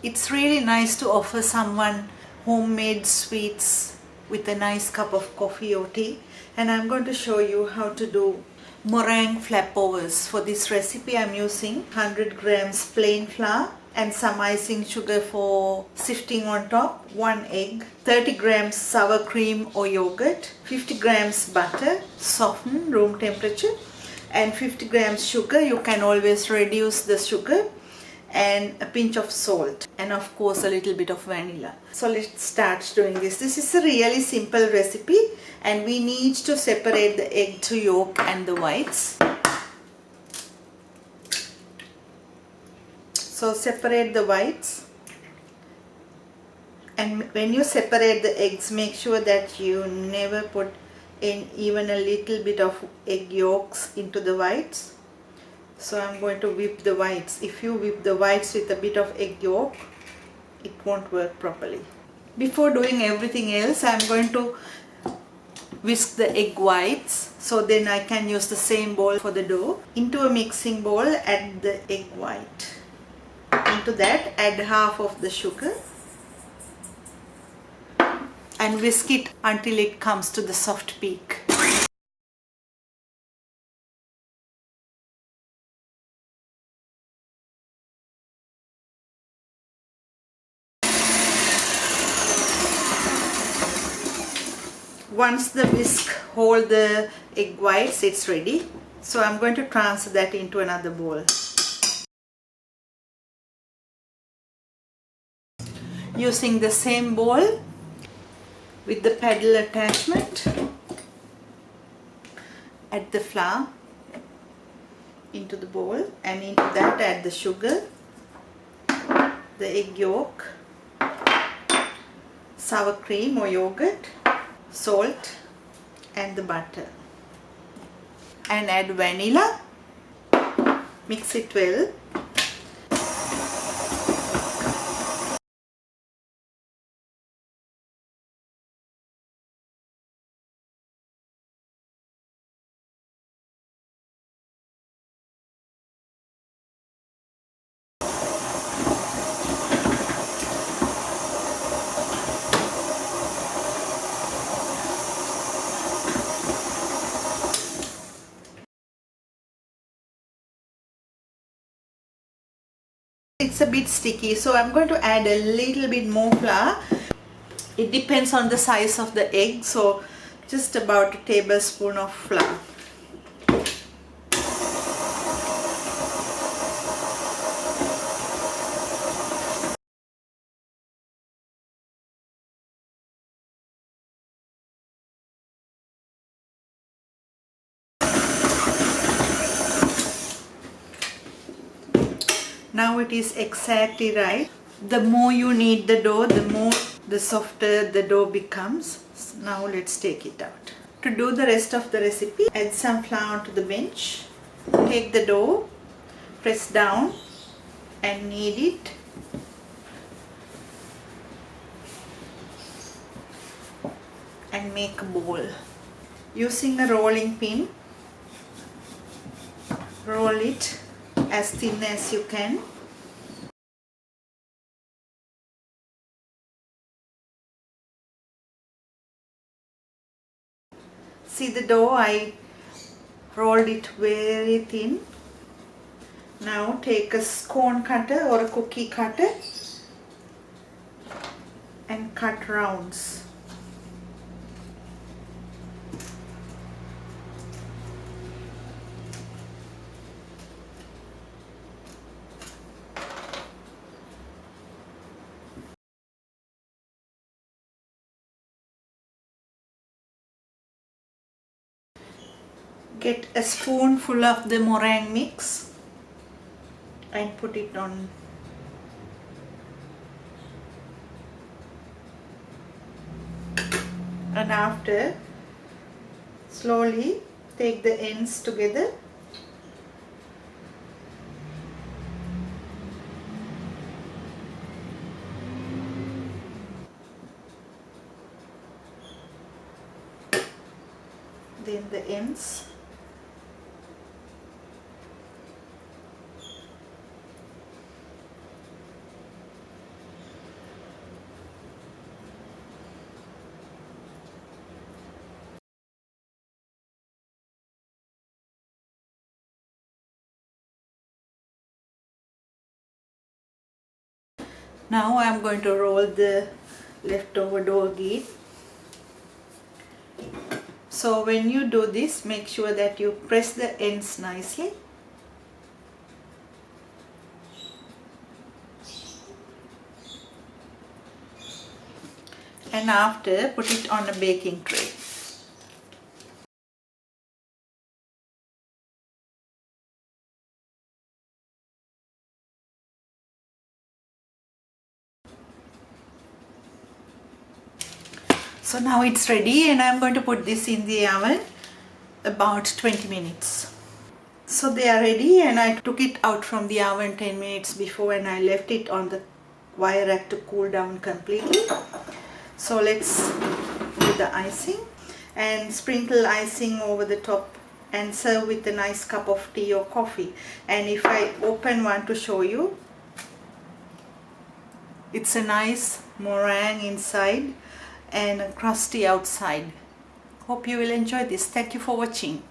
It's really nice to offer someone homemade sweets with a nice cup of coffee or tea. And I'm going to show you how to do meringue flapovers. For this recipe I'm using 100 grams plain flour and some icing sugar for sifting on top, 1 egg, 30 grams sour cream or yogurt, 50 grams butter, softened room temperature, and 50 grams sugar. You can always reduce the sugar, and a pinch of salt, and of course a little bit of vanilla. So let's start doing this. This is a really simple recipe, and we need to separate the egg to yolk and the whites. So separate the whites, and when you separate the eggs, make sure that you never put in even a little bit of egg yolks into the whites. So I'm going to whip the whites. If you whip the whites with a bit of egg yolk, it won't work properly. Before doing everything else, I'm going to whisk the egg whites, so then I can use the same bowl for the dough. Into a mixing bowl, add the egg white. Into that, add half of the sugar and whisk it until it comes to the soft peak. Once the whisk hold the egg whites, it's ready. So I'm going to transfer that into another bowl. Using the same bowl with the paddle attachment, add the flour into the bowl, and into that add the sugar, the egg yolk, sour cream or yogurt, salt, and the butter, and add vanilla. Mix it well. It's a bit sticky, so I'm going to add a little bit more flour. It depends on the size of the egg, so just about a tablespoon of flour. Now it is exactly right. The more you knead the dough, the softer the dough becomes. Now let's take it out. To do the rest of the recipe, add some flour onto the bench. Take the dough, press down and knead it. And make a ball. Using a rolling pin, roll it as thin as you can. See the dough, I rolled it very thin. Now take a scone cutter or a cookie cutter and cut rounds. Get a spoonful of the meringue mix and put it on. And after, slowly take the ends together . Then the ends. Now I'm going to roll the leftover dough again. So when you do this, make sure that you press the ends nicely. And after, put it on a baking tray. So now it's ready, and I'm going to put this in the oven about 20 minutes. So they are ready, and I took it out from the oven 10 minutes before, and I left it on the wire rack to cool down completely. So let's do the icing and sprinkle icing over the top and serve with a nice cup of tea or coffee. And if I open one to show you, it's a nice meringue inside and a crusty outside. Hope you will enjoy this. Thank you for watching.